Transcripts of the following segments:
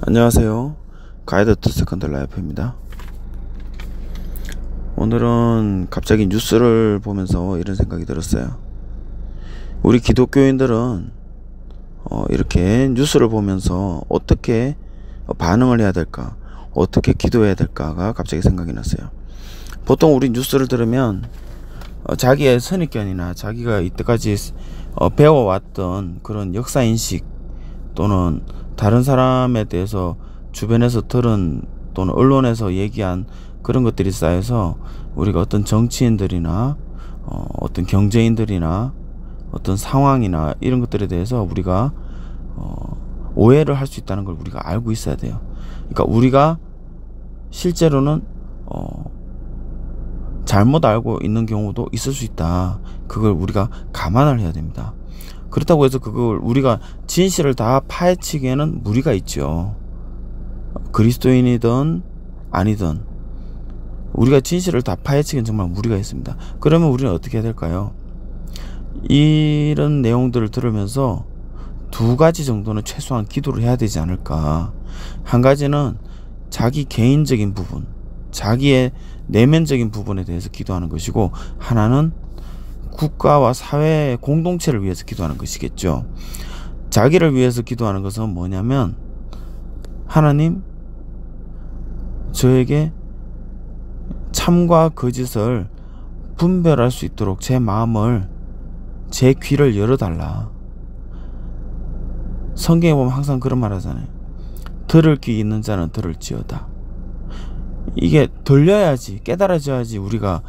안녕하세요. 가이드 투 세컨드 라이프입니다. 오늘은 갑자기 뉴스를 보면서 이런 생각이 들었어요. 우리 기독교인들은 이렇게 뉴스를 보면서 어떻게 반응을 해야 될까, 어떻게 기도해야 될까가 갑자기 생각이 났어요. 보통 우리 뉴스를 들으면 자기의 선입견이나 자기가 이때까지 배워왔던 그런 역사인식 또는 다른 사람에 대해서 주변에서 들은 또는 언론에서 얘기한 그런 것들이 쌓여서 우리가 어떤 정치인들이나 어떤 경제인들이나 어떤 상황이나 이런 것들에 대해서 우리가 오해를 할 수 있다는 걸 우리가 알고 있어야 돼요. 그러니까 우리가 실제로는 잘못 알고 있는 경우도 있을 수 있다. 그걸 우리가 감안을 해야 됩니다. 그렇다고 해서 그걸 우리가 진실을 다 파헤치기에는 무리가 있죠. 그리스도인이든 아니든 우리가 진실을 다 파헤치기엔 정말 무리가 있습니다. 그러면 우리는 어떻게 해야 될까요? 이런 내용들을 들으면서 두 가지 정도는 최소한 기도를 해야 되지 않을까. 한 가지는 자기 개인적인 부분, 자기의 내면적인 부분에 대해서 기도하는 것이고, 하나는 국가와 사회 공동체를 위해서 기도하는 것이겠죠. 자기를 위해서 기도하는 것은 뭐냐면, 하나님, 저에게 참과 거짓을 분별할 수 있도록 제 마음을, 제 귀를 열어달라. 성경에 보면 항상 그런 말 하잖아요. 들을 귀 있는 자는 들을지어다. 이게 들려야지, 깨달아져야지 우리가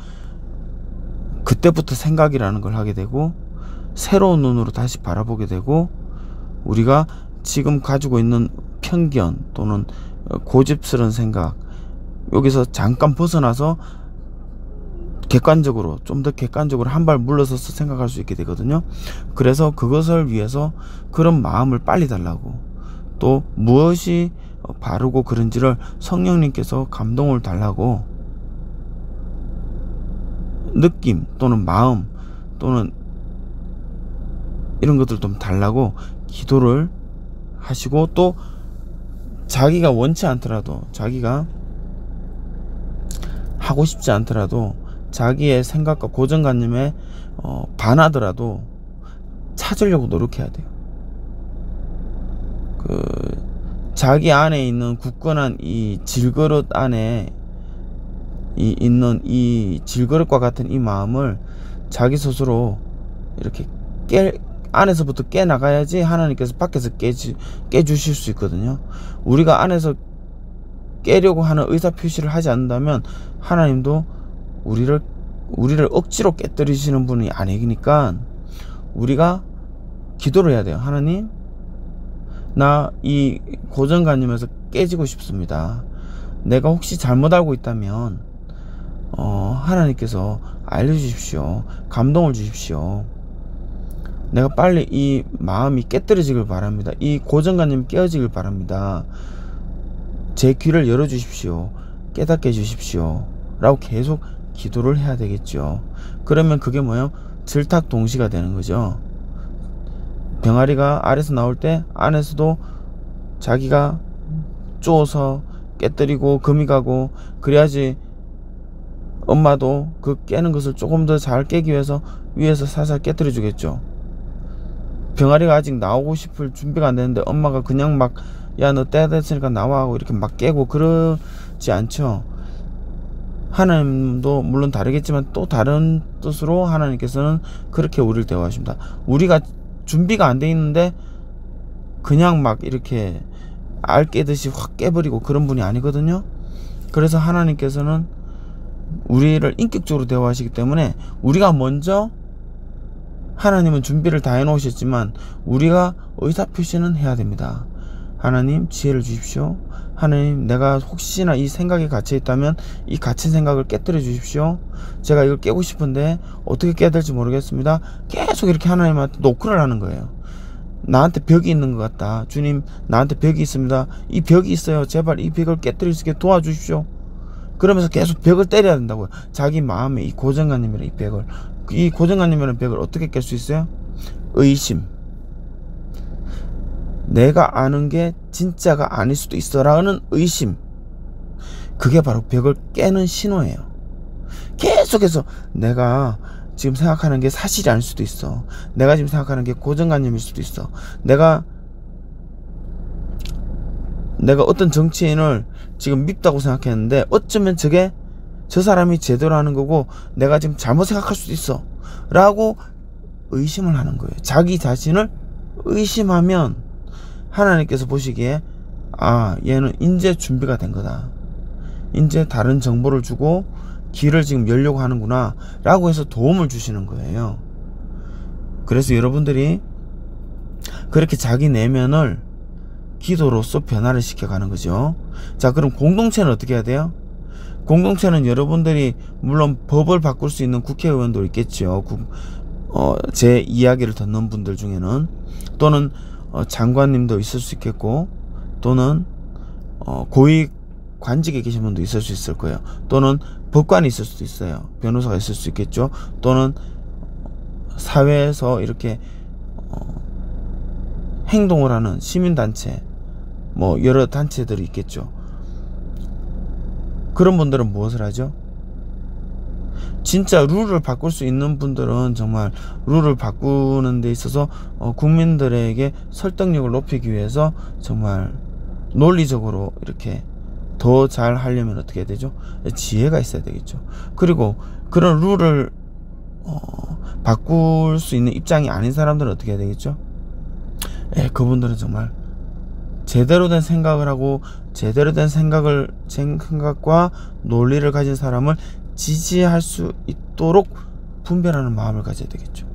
그때부터 생각이라는 걸 하게 되고 새로운 눈으로 다시 바라보게 되고, 우리가 지금 가지고 있는 편견 또는 고집스러운 생각, 여기서 잠깐 벗어나서 객관적으로, 좀 더 객관적으로 한 발 물러서서 생각할 수 있게 되거든요. 그래서 그것을 위해서 그런 마음을 빨리 달라고, 또 무엇이 바르고 그런지를 성령님께서 감동을 달라고, 느낌 또는 마음 또는 이런 것들 좀 달라고 기도를 하시고, 또 자기가 원치 않더라도, 자기가 하고 싶지 않더라도, 자기의 생각과 고정관념에 반하더라도 찾으려고 노력해야 돼요. 자기 안에 있는 굳건한 이 질그릇 안에 있는 이 질그릇과 같은 이 마음을 자기 스스로 이렇게 안에서부터 깨나가야지 하나님께서 밖에서 깨주실 수 있거든요. 우리가 안에서 깨려고 하는 의사표시를 하지 않는다면 하나님도 우리를 억지로 깨뜨리시는 분이 아니니까 우리가 기도를 해야 돼요. 하나님, 나 이 고정관념에서 깨지고 싶습니다. 내가 혹시 잘못 알고 있다면 하나님께서 알려주십시오. 감동을 주십시오. 내가 빨리 이 마음이 깨뜨려지길 바랍니다. 이 고정관념이 깨어지길 바랍니다. 제 귀를 열어주십시오. 깨닫게 해주십시오. 라고 계속 기도를 해야 되겠죠. 그러면 그게 뭐예요? 질탁동시가 되는 거죠. 병아리가 알에서 나올 때 안에서도 자기가 쪼서 깨뜨리고 금이 가고, 그래야지 엄마도 그 깨는 것을 조금 더 잘 깨기 위해서 위에서 살살 깨뜨려 주겠죠. 병아리가 아직 나오고 싶을 준비가 안 되는데 엄마가 그냥 막, 야, 너 때 됐으니까 나와 하고 이렇게 막 깨고 그러지 않죠. 하나님도 물론 다르겠지만 또 다른 뜻으로 하나님께서는 그렇게 우리를 대화하십니다. 우리가 준비가 안 돼 있는데 그냥 막 이렇게 알 깨듯이 확 깨버리고 그런 분이 아니거든요. 그래서 하나님께서는 우리를 인격적으로 대화하시기 때문에 우리가 먼저, 하나님은 준비를 다 해놓으셨지만 우리가 의사표시는 해야 됩니다. 하나님, 지혜를 주십시오. 하나님, 내가 혹시나 이 생각에 갇혀 있다면 이 갇힌 생각을 깨뜨려 주십시오. 제가 이걸 깨고 싶은데 어떻게 깨야 될지 모르겠습니다. 계속 이렇게 하나님한테 노크를 하는 거예요. 나한테 벽이 있는 것 같다. 주님, 나한테 벽이 있습니다. 이 벽이 있어요. 제발 이 벽을 깨뜨릴 수 있게 도와주십시오. 그러면서 계속 벽을 때려야 된다고요. 자기 마음에 이 고정관념이라는 이 벽을, 이 고정관념이라는 벽을 어떻게 깰 수 있어요? 의심. 내가 아는 게 진짜가 아닐 수도 있어 라는 의심, 그게 바로 벽을 깨는 신호예요. 계속해서 내가 지금 생각하는 게 사실이 아닐 수도 있어, 내가 지금 생각하는 게 고정관념일 수도 있어, 내가 어떤 정치인을 지금 밉다고 생각했는데 어쩌면 저게 저 사람이 제대로 하는 거고 내가 지금 잘못 생각할 수도 있어 라고 의심을 하는 거예요. 자기 자신을 의심하면 하나님께서 보시기에 얘는 이제 준비가 된 거다, 이제 다른 정보를 주고 길을 지금 열려고 하는구나 라고 해서 도움을 주시는 거예요. 그래서 여러분들이 그렇게 자기 내면을 기도로서 변화를 시켜가는 거죠. 자, 그럼 공동체는 어떻게 해야 돼요? 공동체는 여러분들이 물론 법을 바꿀 수 있는 국회의원도 있겠죠. 제 이야기를 듣는 분들 중에는, 또는 장관님도 있을 수 있겠고, 또는 고위 관직에 계신 분도 있을 수 있을 거예요. 또는 법관이 있을 수도 있어요. 변호사가 있을 수 있겠죠. 또는 사회에서 이렇게 행동을 하는 시민단체, 여러 단체들이 있겠죠. 그런 분들은 무엇을 하죠? 진짜 룰을 바꿀 수 있는 분들은 정말 룰을 바꾸는 데 있어서 국민들에게 설득력을 높이기 위해서 정말 논리적으로 이렇게 더 잘 하려면 어떻게 해야 되죠? 지혜가 있어야 되겠죠. 그리고 그런 룰을 바꿀 수 있는 입장이 아닌 사람들은 어떻게 해야 되겠죠? 그분들은 정말 제대로 된 생각을 하고 제대로 된 생각과 논리를 가진 사람을 지지할 수 있도록 분별하는 마음을 가져야 되겠죠.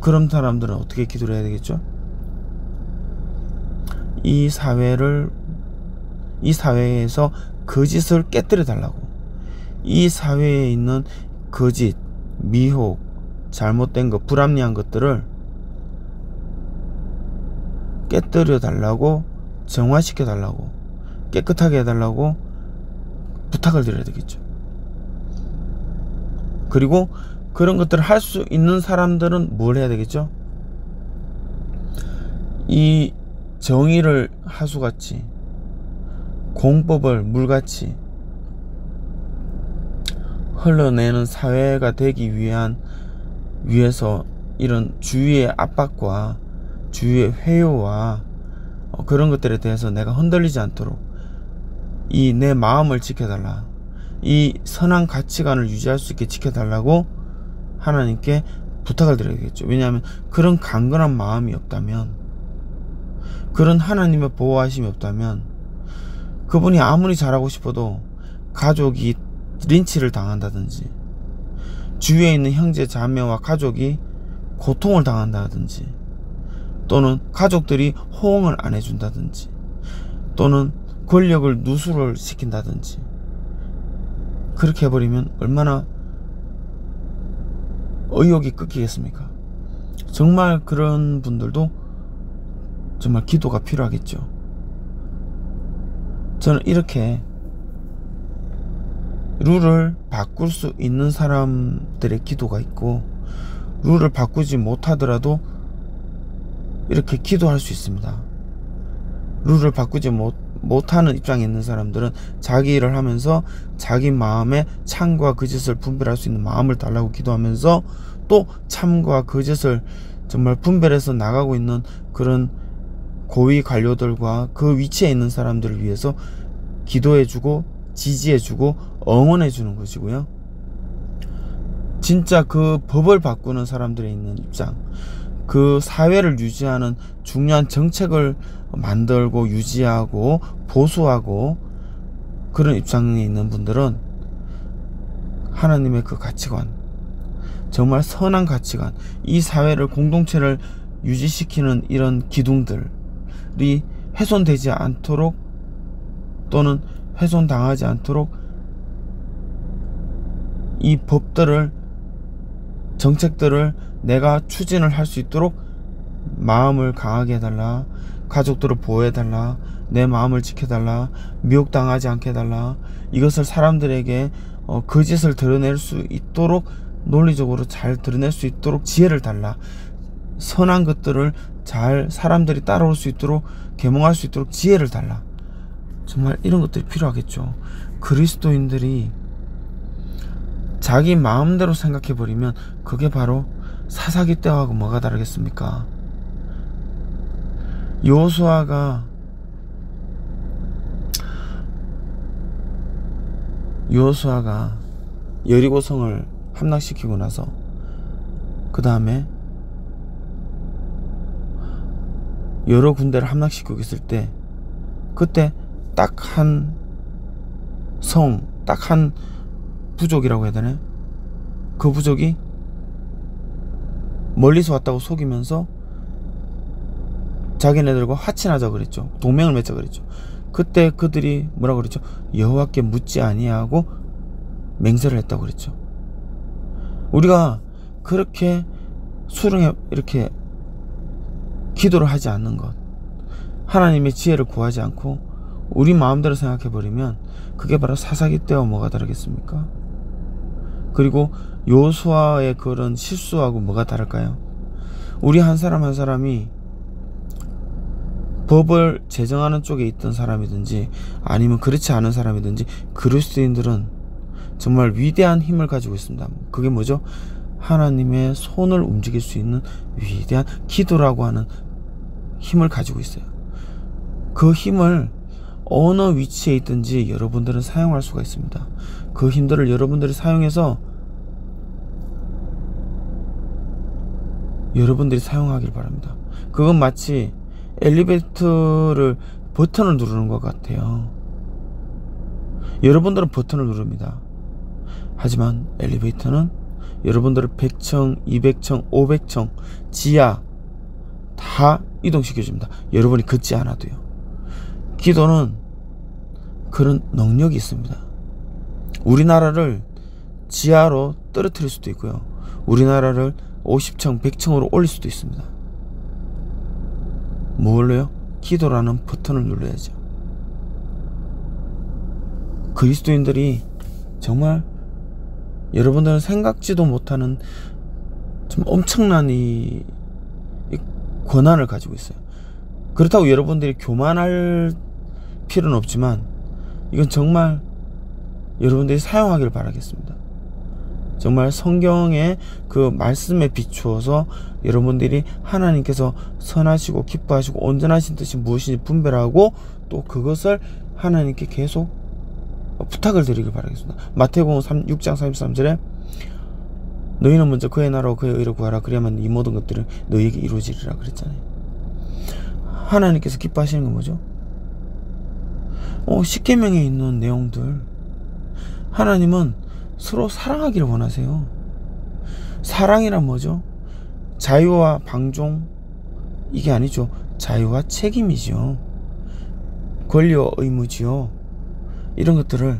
그런 사람들은 어떻게 기도를 해야 되겠죠? 이 사회에서 거짓을 깨뜨려 달라고, 이 사회에 있는 거짓, 미혹, 잘못된 것, 불합리한 것들을 깨뜨려 달라고, 정화시켜 달라고, 깨끗하게 해달라고 부탁을 드려야 되겠죠. 그리고 그런 것들을 할 수 있는 사람들은 뭘 해야 되겠죠? 이 정의를 하수같이, 공법을 물같이 흘러내는 사회가 되기 위해서 이런 주위의 압박과 주위의 회유와 그런 것들에 대해서 내가 흔들리지 않도록 이 내 마음을 지켜달라, 이 선한 가치관을 유지할 수 있게 지켜달라고 하나님께 부탁을 드려야겠죠. 왜냐하면 그런 강건한 마음이 없다면, 그런 하나님의 보호하심이 없다면, 그분이 아무리 잘하고 싶어도 가족이 린치를 당한다든지, 주위에 있는 형제 자매와 가족이 고통을 당한다든지, 또는 가족들이 호응을 안 해준다든지, 또는 권력을 누수를 시킨다든지, 그렇게 해버리면 얼마나 의욕이 꺾이겠습니까? 정말 그런 분들도 정말 기도가 필요하겠죠. 저는 이렇게 룰을 바꿀 수 있는 사람들의 기도가 있고, 룰을 바꾸지 못하더라도 이렇게 기도할 수 있습니다. 룰을 바꾸지 못하는 입장에 있는 사람들은 자기 일을 하면서 자기 마음에 참과 거짓을 분별할 수 있는 마음을 달라고 기도하면서, 또 참과 거짓을 정말 분별해서 나가고 있는 그런 고위 관료들과 그 위치에 있는 사람들을 위해서 기도해주고 지지해주고 응원해주는 것이고요. 진짜 그 법을 바꾸는 사람들에 있는 입장, 그 사회를 유지하는 중요한 정책을 만들고 유지하고 보수하고 그런 입장에 있는 분들은 하나님의 그 가치관, 정말 선한 가치관, 이 사회를, 공동체를 유지시키는 이런 기둥들이 훼손되지 않도록, 또는 훼손당하지 않도록 이 법들을, 정책들을 내가 추진을 할 수 있도록 마음을 강하게 해달라, 가족들을 보호해달라, 내 마음을 지켜달라, 미혹당하지 않게 해달라, 이것을 사람들에게 거짓을 드러낼 수 있도록, 논리적으로 잘 드러낼 수 있도록 지혜를 달라, 선한 것들을 잘 사람들이 따라올 수 있도록, 계몽할 수 있도록 지혜를 달라. 정말 이런 것들이 필요하겠죠. 그리스도인들이 자기 마음대로 생각해버리면 그게 바로 사사기 때하고 뭐가 다르겠습니까? 여호수아가 여리고성을 함락시키고 나서 그 다음에 여러 군대를 함락시키고 있을 때, 그때 딱 한 성, 딱 한 부족이라고 해야 되나? 그 부족이 멀리서 왔다고 속이면서 자기네들과 화친하자 그랬죠. 동맹을 맺자 그랬죠. 그때 그들이 뭐라고 그랬죠? 여호와께 묻지 아니하고 맹세를 했다고 그랬죠. 우리가 그렇게 수령해 이렇게 기도를 하지 않는 것, 하나님의 지혜를 구하지 않고 우리 마음대로 생각해버리면 그게 바로 사사기 때와 뭐가 다르겠습니까? 그리고 여호수아의 그런 실수하고 뭐가 다를까요? 우리 한 사람 한 사람이 법을 제정하는 쪽에 있던 사람이든지 아니면 그렇지 않은 사람이든지 그리스도인들은 정말 위대한 힘을 가지고 있습니다. 그게 뭐죠? 하나님의 손을 움직일 수 있는 위대한 기도라고 하는 힘을 가지고 있어요. 그 힘을 어느 위치에 있든지 여러분들은 사용할 수가 있습니다. 그 힘들을 여러분들이 사용해서 여러분들이 사용하길 바랍니다. 그건 마치 엘리베이터를 버튼을 누르는 것 같아요. 여러분들은 버튼을 누릅니다. 하지만 엘리베이터는 여러분들을 100층, 200층, 500층 지하 다 이동시켜줍니다. 여러분이 걷지 않아도요. 기도는 그런 능력이 있습니다. 우리나라를 지하로 떨어뜨릴 수도 있고요. 우리나라를 50층, 100층으로 올릴 수도 있습니다. 뭘로요? 기도라는 버튼을 눌러야죠. 그리스도인들이 정말 여러분들은 생각지도 못하는 좀 엄청난 이 권한을 가지고 있어요. 그렇다고 여러분들이 교만할 필요는 없지만 이건 정말 여러분들이 사용하길 바라겠습니다. 정말 성경의 그 말씀에 비추어서 여러분들이 하나님께서 선하시고 기뻐하시고 온전하신 뜻이 무엇인지 분별하고 또 그것을 하나님께 계속 부탁을 드리길 바라겠습니다. 마태복음 6장 33절에 너희는 먼저 그의 나라와 그의 의를 구하라 그래야만 이 모든 것들은 너희에게 이루어지리라 그랬잖아요. 하나님께서 기뻐하시는 건 뭐죠? 십계명에 있는 내용들, 하나님은 서로 사랑하기를 원하세요. 사랑이란 뭐죠? 자유와 방종, 이게 아니죠. 자유와 책임이지요. 권리와 의무지요. 이런 것들을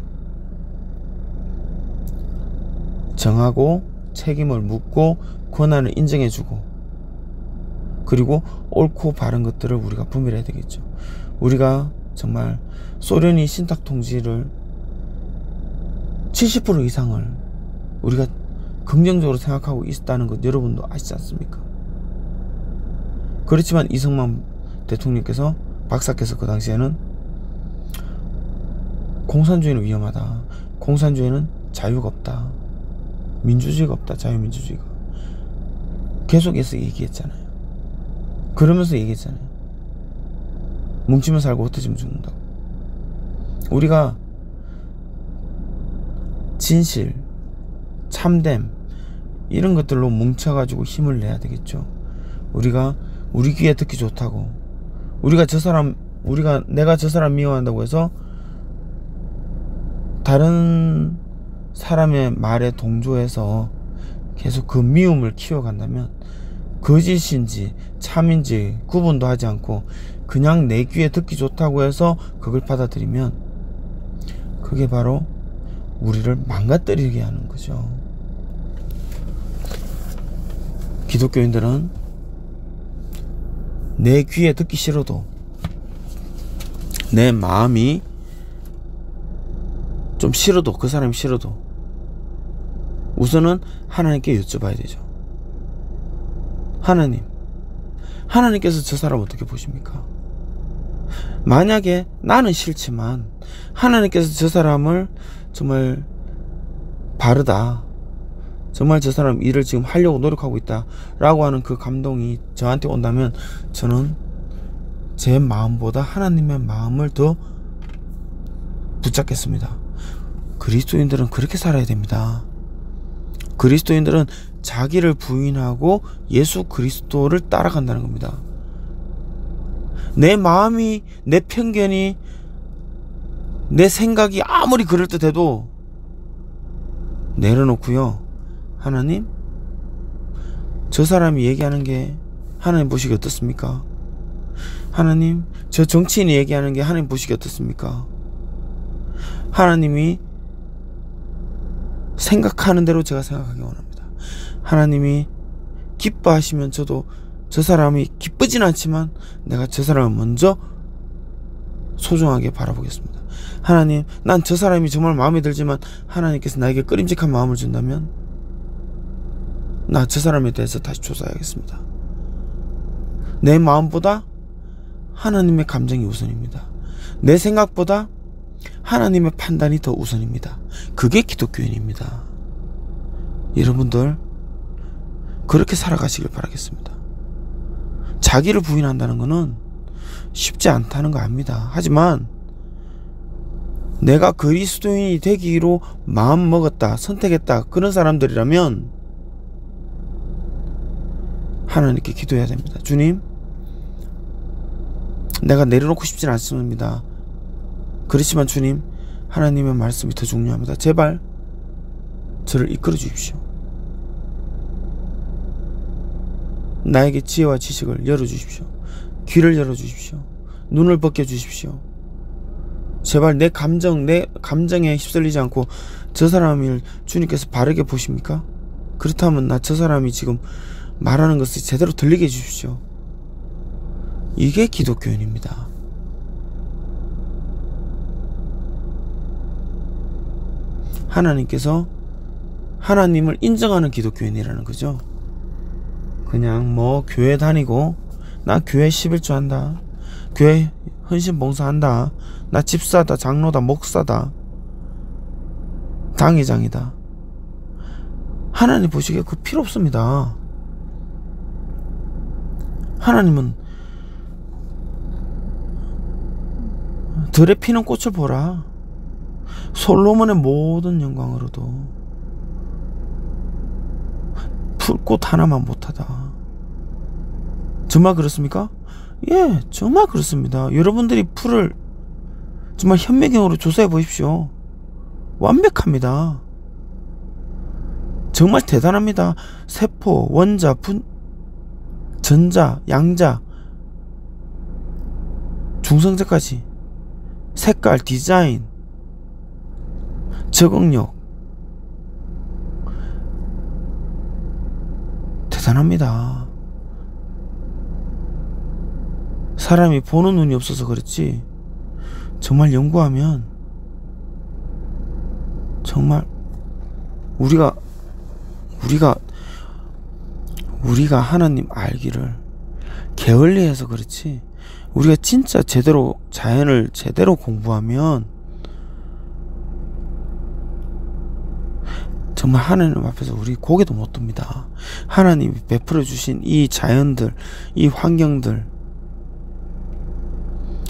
정하고 책임을 묻고 권한을 인정해주고 그리고 옳고 바른 것들을 우리가 분별해야 되겠죠. 우리가 정말 소련이 신탁 통지를 70% 이상을 우리가 긍정적으로 생각하고 있다는 것 여러분도 아시지 않습니까? 그렇지만 이승만 대통령께서, 박사께서 그 당시에는 공산주의는 위험하다. 공산주의는 자유가 없다. 민주주의가 없다. 자유민주주의가. 계속해서 얘기했잖아요. 그러면서 얘기했잖아요. 뭉치면 살고 흩어지면 죽는다고. 우리가 진실, 참됨 이런 것들로 뭉쳐가지고 힘을 내야 되겠죠. 우리가 우리 귀에 듣기 좋다고 내가 저 사람 미워한다고 해서 다른 사람의 말에 동조해서 계속 그 미움을 키워간다면 거짓인지 참인지 구분도 하지 않고 그냥 내 귀에 듣기 좋다고 해서 그걸 받아들이면 그게 바로 우리를 망가뜨리게 하는 거죠. 기독교인들은 내 귀에 듣기 싫어도 내 마음이 좀 싫어도, 그 사람이 싫어도 우선은 하나님께 여쭤봐야 되죠. 하나님, 하나님께서 저 사람 어떻게 보십니까? 만약에 나는 싫지만 하나님께서 저 사람을 정말 바르다, 정말 저 사람 일을 지금 하려고 노력하고 있다 라고 하는 그 감동이 저한테 온다면 저는 제 마음보다 하나님의 마음을 더 붙잡겠습니다. 그리스도인들은 그렇게 살아야 됩니다. 그리스도인들은 자기를 부인하고 예수 그리스도를 따라간다는 겁니다. 내 마음이, 내 편견이, 내 생각이 아무리 그럴듯해도 내려놓고요, 하나님, 저 사람이 얘기하는 게 하나님 보시기 어떻습니까? 하나님, 저 정치인이 얘기하는 게 하나님 보시기 어떻습니까? 하나님이 생각하는 대로 제가 생각하기 원합니다. 하나님이 기뻐하시면 저도 저 사람이 기쁘진 않지만 내가 저 사람을 먼저 소중하게 바라보겠습니다. 하나님, 난 저 사람이 정말 마음에 들지만 하나님께서 나에게 끄림직한 마음을 준다면 나 저 사람에 대해서 다시 조사해야겠습니다. 내 마음보다 하나님의 감정이 우선입니다. 내 생각보다 하나님의 판단이 더 우선입니다. 그게 기독교인입니다. 여러분들 그렇게 살아가시길 바라겠습니다. 자기를 부인한다는 것은 쉽지 않다는 거 압니다. 하지만 내가 그리스도인이 되기로 마음 먹었다, 선택했다, 그런 사람들이라면 하나님께 기도해야 됩니다. 주님, 내가 내려놓고 싶진 않습니다. 그렇지만 주님, 하나님의 말씀이 더 중요합니다. 제발 저를 이끌어 주십시오. 나에게 지혜와 지식을 열어주십시오. 귀를 열어주십시오. 눈을 벗겨주십시오. 제발 내 감정에 휩쓸리지 않고 저 사람을 주님께서 바르게 보십니까? 그렇다면 나 저 사람이 지금 말하는 것을 제대로 들리게 해주십시오. 이게 기독교인입니다. 하나님께서 하나님을 인정하는 기독교인이라는 거죠. 그냥 뭐 교회 다니고 나 교회 11조 한다, 교회 헌신 봉사한다, 나 집사다, 장로다, 목사다, 당회장이다. 하나님 보시기에 그 필요 없습니다. 하나님은 들에 피는 꽃을 보라. 솔로몬의 모든 영광으로도 풀꽃 하나만 못하다. 정말 그렇습니까? 예, 정말 그렇습니다. 여러분들이 풀을 정말 현미경으로 조사해 보십시오. 완벽합니다. 정말 대단합니다. 세포, 원자, 전자, 양자, 중성자까지 색깔, 디자인, 적응력 대단합니다. 사람이 보는 눈이 없어서 그렇지 정말 연구하면 정말 우리가 하나님 알기를 게을리해서 그렇지, 우리가 진짜 제대로 자연을 제대로 공부하면 정말 하나님 앞에서 우리 고개도 못 듭니다. 하나님이 베풀어 주신 이 자연들, 이 환경들,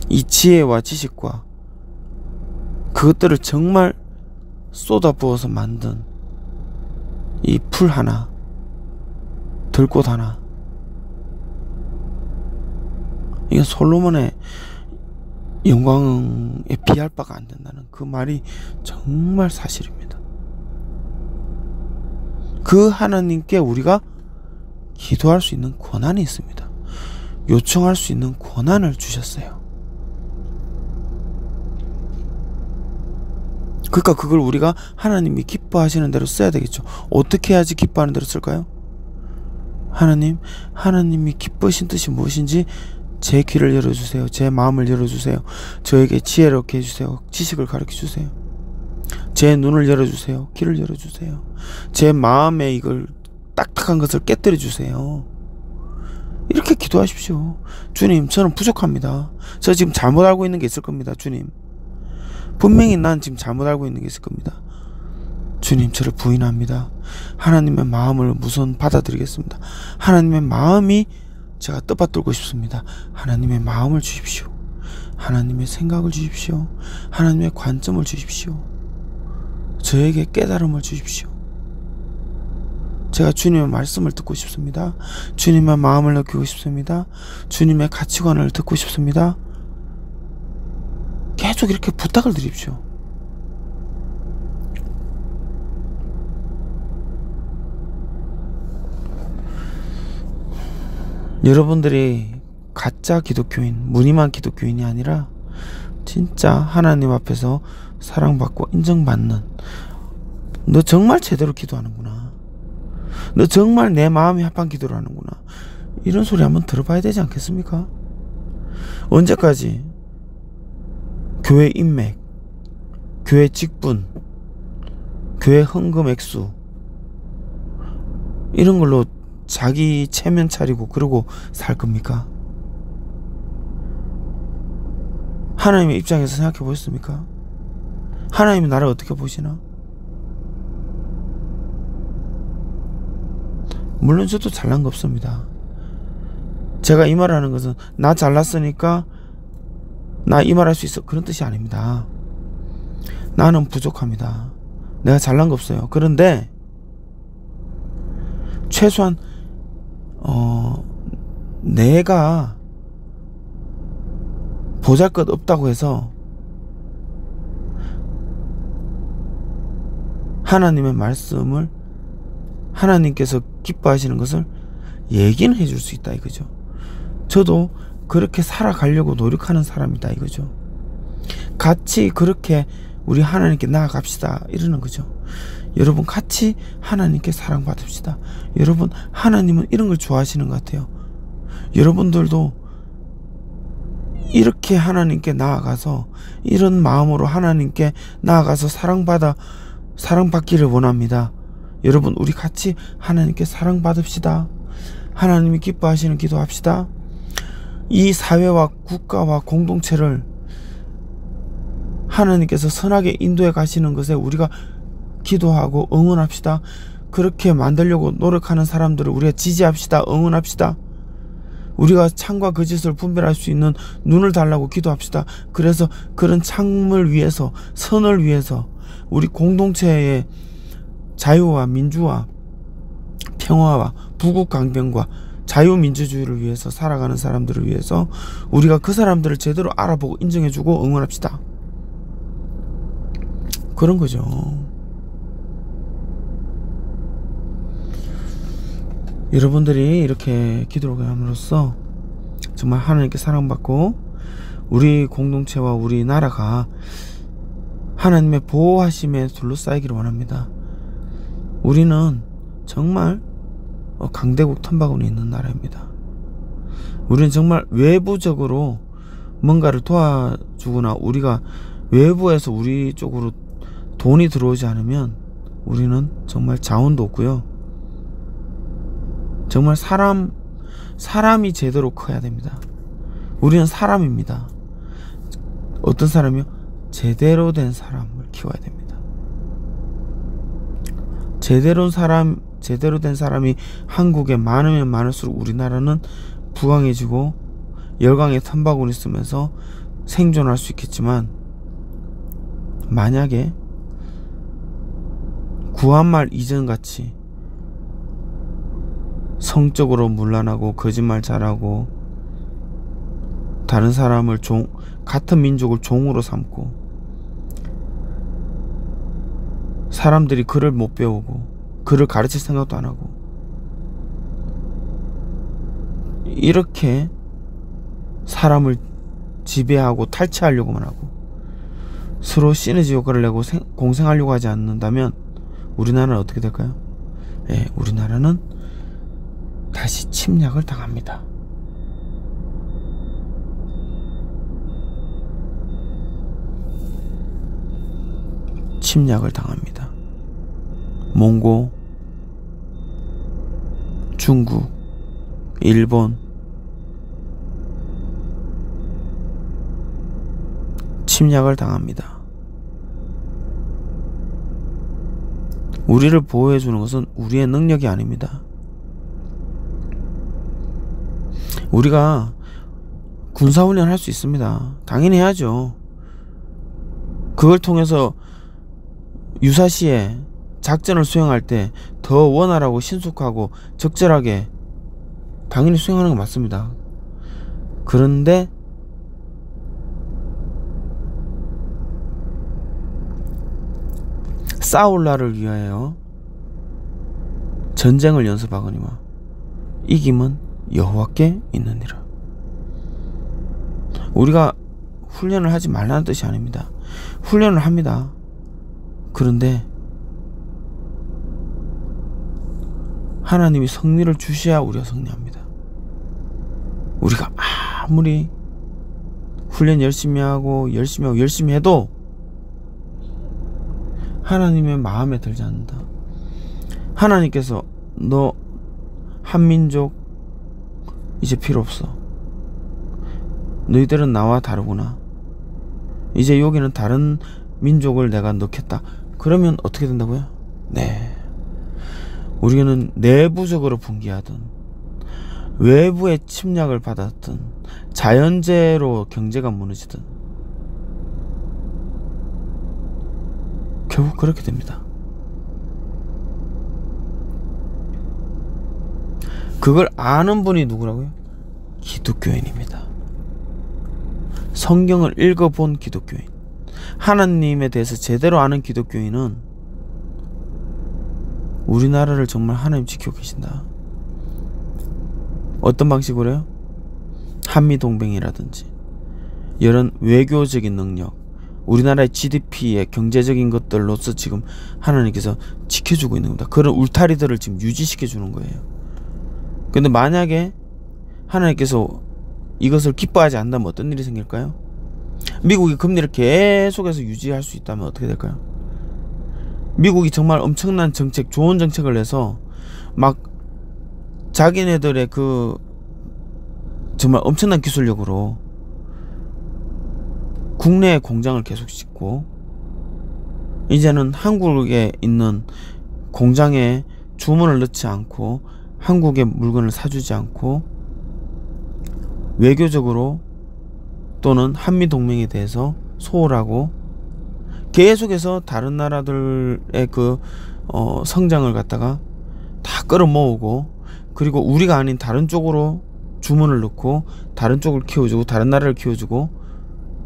이 지혜와 지식과 그것들을 정말 쏟아부어서 만든 이 풀 하나, 들꽃 하나, 이건 솔로몬의 영광에 비할 바가 안 된다는 그 말이 정말 사실입니다. 그 하나님께 우리가 기도할 수 있는 권한이 있습니다. 요청할 수 있는 권한을 주셨어요. 그러니까 그걸 우리가 하나님이 기뻐하시는 대로 써야 되겠죠. 어떻게 해야지 기뻐하는 대로 쓸까요? 하나님이 기뻐하신 뜻이 무엇인지 제 귀를 열어주세요. 제 마음을 열어주세요. 저에게 지혜롭게 해주세요. 지식을 가르쳐주세요. 제 눈을 열어주세요. 귀를 열어주세요. 제 마음에 이걸 딱딱한 것을 깨뜨려주세요. 이렇게 기도하십시오. 주님, 저는 부족합니다. 저 지금 잘못 알고 있는 게 있을 겁니다. 주님, 분명히 난 지금 잘못 알고 있는 게 있을 겁니다. 주님, 저를 부인합니다. 하나님의 마음을 우선 받아들이겠습니다. 하나님의 마음이 제가 떠받들고 싶습니다. 하나님의 마음을 주십시오. 하나님의 생각을 주십시오. 하나님의 관점을 주십시오. 저에게 깨달음을 주십시오. 제가 주님의 말씀을 듣고 싶습니다. 주님의 마음을 느끼고 싶습니다. 주님의 가치관을 듣고 싶습니다. 계속 이렇게 부탁을 드립시오. 여러분들이 가짜 기독교인, 무늬만 기독교인이 아니라 진짜 하나님 앞에서 사랑받고 인정받는, 너 정말 제대로 기도하는구나, 너 정말 내 마음이 합한 기도를 하는구나, 이런 소리 한번 들어봐야 되지 않겠습니까? 언제까지 교회 인맥, 교회 직분, 교회 헌금 액수 이런 걸로 자기 체면 차리고 그러고 살 겁니까? 하나님의 입장에서 생각해 보셨습니까? 하나님이 나를 어떻게 보시나? 물론 저도 잘난 거 없습니다. 제가 이 말하는 것은 나 잘났으니까 나 이 말 할 수 있어, 그런 뜻이 아닙니다. 나는 부족합니다. 내가 잘난 거 없어요. 그런데 최소한 내가 보잘것 없다고 해서 하나님의 말씀을, 하나님께서 기뻐하시는 것을 얘기는 해줄 수 있다 이거죠. 저도 그렇게 살아가려고 노력하는 사람이다 이거죠. 같이 그렇게 우리 하나님께 나아갑시다 이러는 거죠. 여러분, 같이 하나님께 사랑받읍시다. 여러분, 하나님은 이런 걸 좋아하시는 것 같아요. 여러분들도 이렇게 하나님께 나아가서, 이런 마음으로 하나님께 나아가서 사랑받기를 원합니다. 여러분, 우리 같이 하나님께 사랑받읍시다. 하나님이 기뻐하시는 기도합시다. 이 사회와 국가와 공동체를 하나님께서 선하게 인도해 가시는 것에 우리가 기도하고 응원합시다. 그렇게 만들려고 노력하는 사람들을 우리가 지지합시다. 응원합시다. 우리가 참과 거짓을 분별할 수 있는 눈을 달라고 기도합시다. 그래서 그런 참을 위해서, 선을 위해서, 우리 공동체의 자유와 민주와 평화와 부국강병과 자유민주주의를 위해서 살아가는 사람들을 위해서 우리가 그 사람들을 제대로 알아보고 인정해주고 응원합시다. 그런 거죠. 여러분들이 이렇게 기도를 함으로써 정말 하나님께 사랑받고 우리 공동체와 우리 나라가 하나님의 보호하심에 둘러싸이기를 원합니다. 우리는 정말 강대국 텀바군이 있는 나라입니다. 우리는 정말 외부적으로 뭔가를 도와주거나 우리가 외부에서 우리 쪽으로 돈이 들어오지 않으면 우리는 정말 자원도 없고요. 정말 사람이 제대로 커야 됩니다. 우리는 사람입니다. 어떤 사람이요? 제대로 된 사람을 키워야 됩니다. 제대로 된 사람이 한국에 많으면 많을수록 우리나라는 부강해지고 열강의 텀바군이 있으면서 생존할 수 있겠지만, 만약에 구한말 이전같이 성적으로 문란하고 거짓말 잘하고 다른 사람을 같은 민족을 종으로 삼고 사람들이 글을 못 배우고 글을 가르칠 생각도 안 하고 이렇게 사람을 지배하고 탈취하려고만 하고 서로 시너지 효과를 내고 공생하려고 하지 않는다면 우리나라는 어떻게 될까요? 우리나라는 다시 침략을 당합니다. 침략을 당합니다. 몽고, 중국, 일본, 침략을 당합니다. 우리를 보호해 주는 것은 우리의 능력이 아닙니다. 우리가 군사훈련 할 수 있습니다. 당연히 해야죠. 그걸 통해서 유사시에 작전을 수행할 때 더 원활하고 신속하고 적절하게 당연히 수행하는 건 맞습니다. 그런데 싸울 날을 위하여 전쟁을 연습하거니와 이김은 여호와께 있느니라. 우리가 훈련을 하지 말라는 뜻이 아닙니다. 훈련을 합니다. 그런데 하나님이 승리를 주셔야 우리가 승리합니다. 우리가 아무리 훈련 열심히 하고 열심히 해도 하나님의 마음에 들지 않는다. 하나님께서 너 한민족 이제 필요 없어. 너희들은 나와 다르구나. 이제 여기는 다른 민족을 내가 넣겠다. 그러면 어떻게 된다고요? 네. 우리는 내부적으로 붕괴하든 외부의 침략을 받았든 자연재해로 경제가 무너지든 결국 그렇게 됩니다. 그걸 아는 분이 누구라고요? 기독교인입니다. 성경을 읽어본 기독교인, 하나님에 대해서 제대로 아는 기독교인은 우리나라를 정말 하나님 지키고 계신다. 어떤 방식으로요? 한미동맹이라든지 이런 외교적인 능력, 우리나라의 GDP의 경제적인 것들로서 지금 하나님께서 지켜주고 있는 겁니다. 그런 울타리들을 지금 유지시켜주는 거예요. 근데 만약에 하나님께서 이것을 기뻐하지 않는다면 어떤 일이 생길까요? 미국이 금리를 계속해서 유지할 수 있다면 어떻게 될까요? 미국이 정말 엄청난 정책, 좋은 정책을 내서 막 자기네들의 그 정말 엄청난 기술력으로 국내에 공장을 계속 짓고 이제는 한국에 있는 공장에 주문을 넣지 않고 한국의 물건을 사주지 않고 외교적으로 또는 한미동맹에 대해서 소홀하고 계속해서 다른 나라들의 그 성장을 갖다가 다 끌어모으고 그리고 우리가 아닌 다른 쪽으로 주문을 넣고 다른 쪽을 키워주고 다른 나라를 키워주고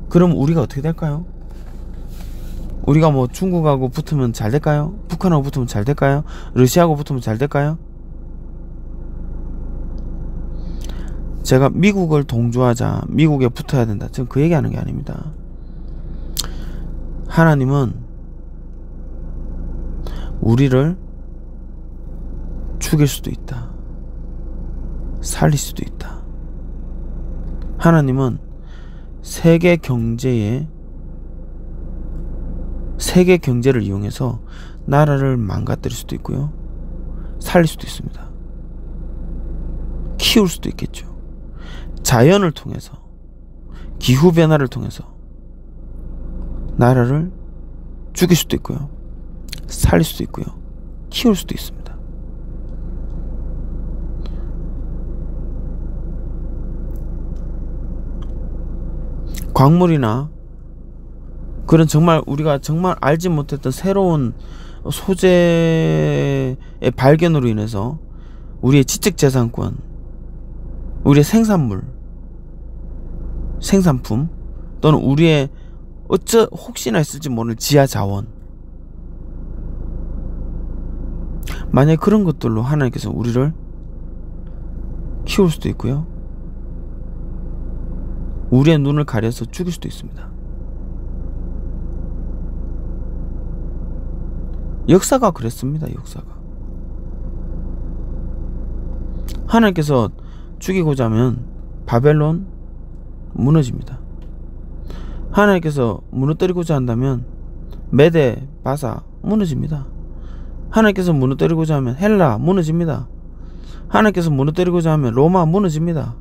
그럼 우리가 어떻게 될까요? 우리가 뭐 중국하고 붙으면 잘 될까요? 북한하고 붙으면 잘 될까요? 러시아하고 붙으면 잘 될까요? 제가 미국을 동조하자, 미국에 붙어야 된다, 저는 그 얘기하는 게 아닙니다. 하나님은 우리를 죽일 수도 있다, 살릴 수도 있다. 하나님은 세계 경제를 이용해서 나라를 망가뜨릴 수도 있고요, 살릴 수도 있습니다. 키울 수도 있겠죠. 자연을 통해서, 기후변화를 통해서 나라를 죽일 수도 있고요, 살릴 수도 있고요, 키울 수도 있습니다. 광물이나 그런 정말 우리가 정말 알지 못했던 새로운 소재의 발견으로 인해서 우리의 지적재산권, 우리의 생산품 또는 우리의 혹시나 있을지 모를 지하자원, 만약에 그런 것들로 하나님께서 우리를 키울 수도 있고요, 우리의 눈을 가려서 죽일 수도 있습니다. 역사가 그랬습니다. 역사가 하나님께서 죽이고자 하면 바벨론 무너집니다. 하나님께서 무너뜨리고자 한다면 메데 바사 무너집니다. 하나님께서 무너뜨리고자 하면 헬라 무너집니다. 하나님께서 무너뜨리고자 하면 로마 무너집니다.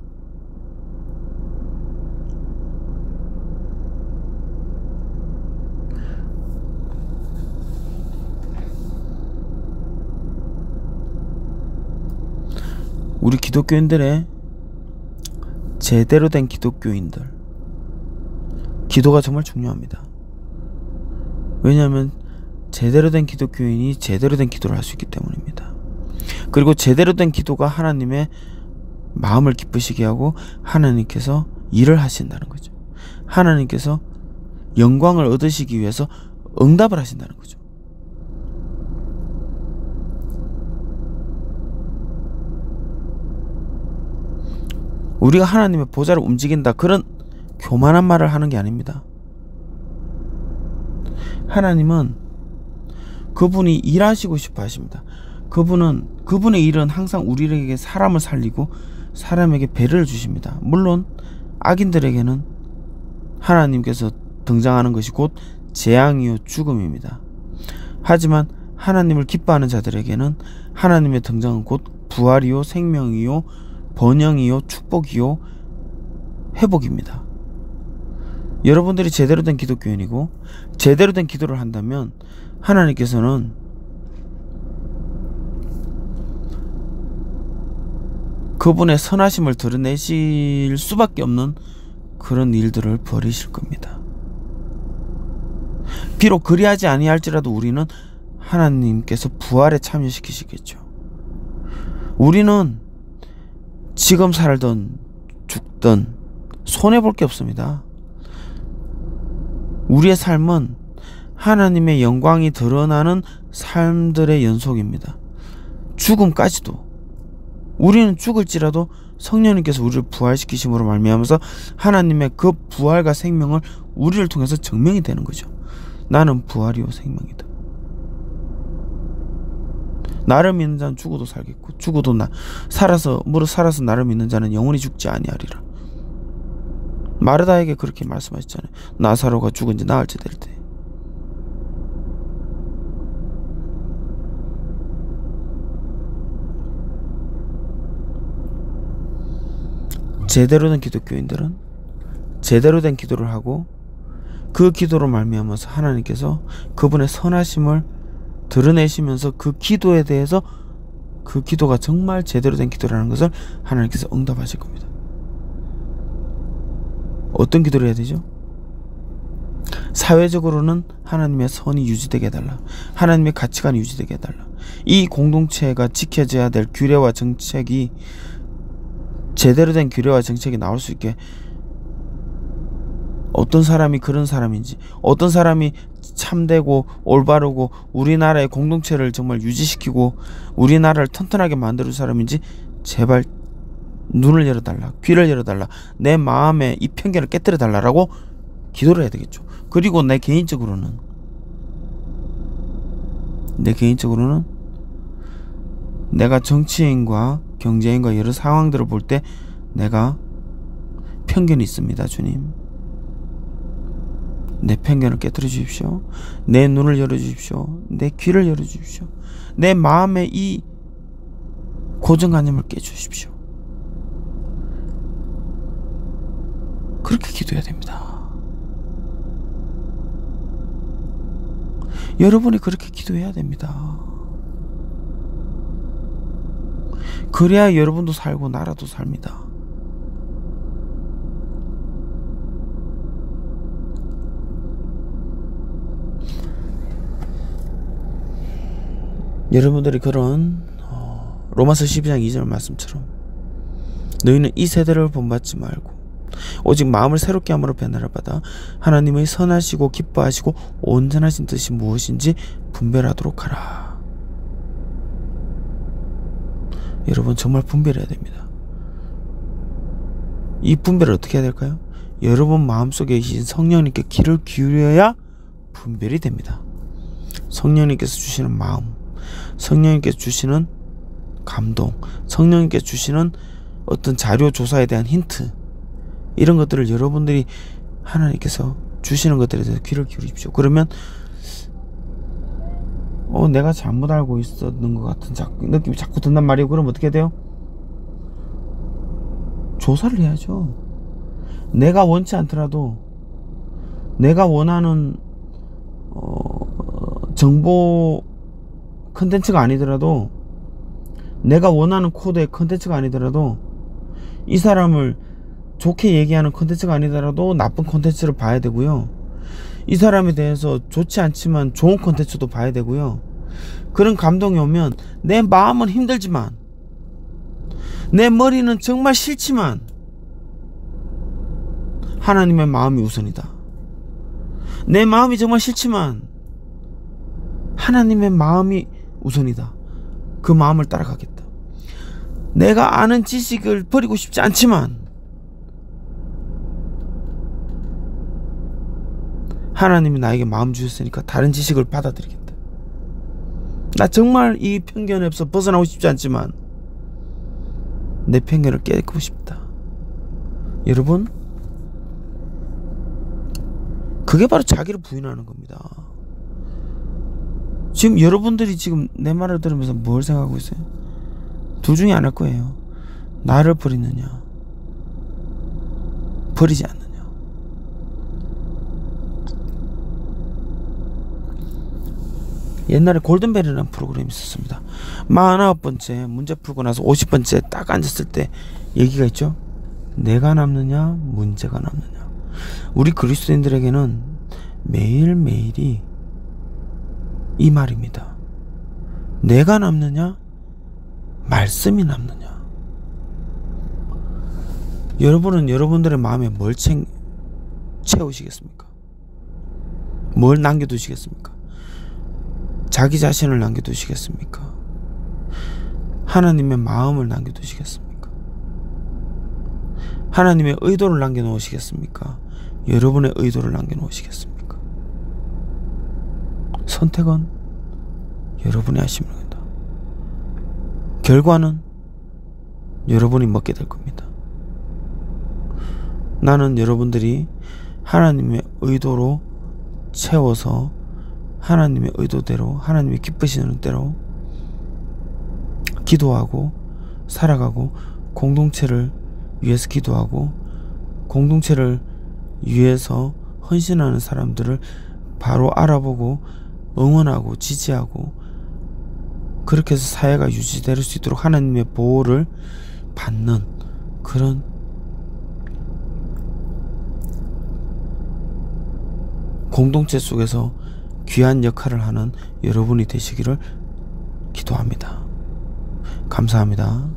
우리 기독교인들의 제대로 된 기독교인들, 기도가 정말 중요합니다. 왜냐하면 제대로 된 기독교인이 제대로 된 기도를 할 수 있기 때문입니다. 그리고 제대로 된 기도가 하나님의 마음을 기쁘시게 하고 하나님께서 일을 하신다는 거죠. 하나님께서 영광을 얻으시기 위해서 응답을 하신다는 거죠. 우리가 하나님의 보좌를 움직인다, 그런 교만한 말을 하는 게 아닙니다. 하나님은 그분이 일하시고 싶어 하십니다. 그분의 일은 항상 우리에게 사람을 살리고 사람에게 배려를 주십니다. 물론 악인들에게는 하나님께서 등장하는 것이 곧 재앙이요 죽음입니다. 하지만 하나님을 기뻐하는 자들에게는 하나님의 등장은 곧 부활이요 생명이요 번영이요 축복이요 회복입니다. 여러분들이 제대로 된 기독교인이고 제대로 된 기도를 한다면 하나님께서는 그분의 선하심을 드러내실 수밖에 없는 그런 일들을 벌이실 겁니다. 비록 그리하지 아니할지라도 우리는 하나님께서 부활에 참여시키시겠죠. 우리는 지금 살던 죽던 손해볼 게 없습니다. 우리의 삶은 하나님의 영광이 드러나는 삶들의 연속입니다. 죽음까지도. 우리는 죽을지라도 성령님께서 우리를 부활시키심으로 말미암아서 하나님의 그 부활과 생명을 우리를 통해서 증명이 되는 거죠. 나는 부활이요 생명이다. 나를 믿는 자는 죽어도 살겠고 죽어도 살아서 나를 믿는 자는 영원히 죽지 아니하리라. 마르다에게 그렇게 말씀하셨잖아요. 나사로가 죽은 지 나흘째 될 때. 제대로 된 기독교인들은 제대로 된 기도를 하고 그 기도로 말미암아서 하나님께서 그분의 선하심을 드러내시면서 그 기도에 대해서 그 기도가 정말 제대로 된 기도라는 것을 하나님께서 응답하실 겁니다. 어떤 기도를 해야 되죠? 사회적으로는 하나님의 선이 유지되게 해달라. 하나님의 가치관이 유지되게 해달라. 이 공동체가 지켜져야 될 규례와 정책이 제대로 된 규례와 정책이 나올 수 있게, 어떤 사람이 그런 사람인지, 어떤 사람이 참되고 올바르고 우리나라의 공동체를 정말 유지시키고 우리나라를 튼튼하게 만들 사람인지 제발 눈을 열어달라, 귀를 열어달라, 내 마음에 이 편견을 깨뜨려달라고 기도를 해야 되겠죠. 그리고 내 개인적으로는 내가 정치인과 경제인과 여러 상황들을 볼 때 내가 편견이 있습니다. 주님, 내 편견을 깨뜨려 주십시오. 내 눈을 열어 주십시오. 내 귀를 열어 주십시오. 내 마음의 이 고정관념을 깨 주십시오. 그렇게 기도해야 됩니다. 여러분이 그렇게 기도해야 됩니다. 그래야 여러분도 살고 나라도 삽니다. 여러분들이 그런 로마서 12장 2절 말씀처럼 너희는 이 세대를 본받지 말고 오직 마음을 새롭게 함으로 변화를 받아 하나님의 선하시고 기뻐하시고 온전하신 뜻이 무엇인지 분별하도록 하라. 여러분 정말 분별해야 됩니다. 이 분별을 어떻게 해야 될까요? 여러분 마음속에 계신 성령님께 귀를 기울여야 분별이 됩니다. 성령님께서 주시는 마음, 성령님께서 주시는 감동, 성령님께서 주시는 어떤 자료 조사에 대한 힌트, 이런 것들을 여러분들이 하나님께서 주시는 것들에 대해서 귀를 기울이십시오. 그러면 내가 잘못 알고 있었는 것 같은 느낌이 자꾸 든단 말이에요. 그럼 어떻게 해야 돼요? 조사를 해야죠. 내가 원치 않더라도, 내가 원하는 정보 컨텐츠가 아니더라도 내가 원하는 코드의 컨텐츠가 아니더라도, 이 사람을 좋게 얘기하는 컨텐츠가 아니더라도 나쁜 컨텐츠를 봐야 되고요. 이 사람에 대해서 좋지 않지만 좋은 컨텐츠도 봐야 되고요. 그런 감동이 오면 내 마음은 힘들지만, 내 머리는 정말 싫지만 하나님의 마음이 우선이다. 내 마음이 정말 싫지만 하나님의 마음이 우선이다. 그 마음을 따라가겠다. 내가 아는 지식을 버리고 싶지 않지만 하나님이 나에게 마음 주셨으니까 다른 지식을 받아들이겠다. 나 정말 이 편견에서 벗어나고 싶지 않지만 내 편견을 깨고 싶다. 여러분, 그게 바로 자기를 부인하는 겁니다. 지금 여러분들이 지금 내 말을 들으면서 뭘 생각하고 있어요? 둘 중에 하나일 거예요. 나를 버리느냐, 버리지 않느냐. 옛날에 골든벨이라는 프로그램이 있었습니다. 49번째 문제 풀고 나서 50번째 딱 앉았을 때 얘기가 있죠. 내가 남느냐, 문제가 남느냐. 우리 그리스도인들에게는 매일매일이 이 말입니다. 내가 남느냐, 말씀이 남느냐. 여러분은 여러분들의 마음에 뭘 채우시겠습니까? 뭘 남겨두시겠습니까? 자기 자신을 남겨두시겠습니까? 하나님의 마음을 남겨두시겠습니까? 하나님의 의도를 남겨놓으시겠습니까? 여러분의 의도를 남겨놓으시겠습니까? 선택은 여러분이 하시면 됩니다. 결과는 여러분이 먹게 될 겁니다. 나는 여러분들이 하나님의 의도로 채워서 하나님의 의도대로, 하나님이 기쁘시는 대로 기도하고 살아가고, 공동체를 위해서 기도하고 공동체를 위해서 헌신하는 사람들을 바로 알아보고 응원하고 지지하고, 그렇게 해서 사회가 유지될 수 있도록 하나님의 보호를 받는 그런 공동체 속에서 귀한 역할을 하는 여러분이 되시기를 기도합니다. 감사합니다.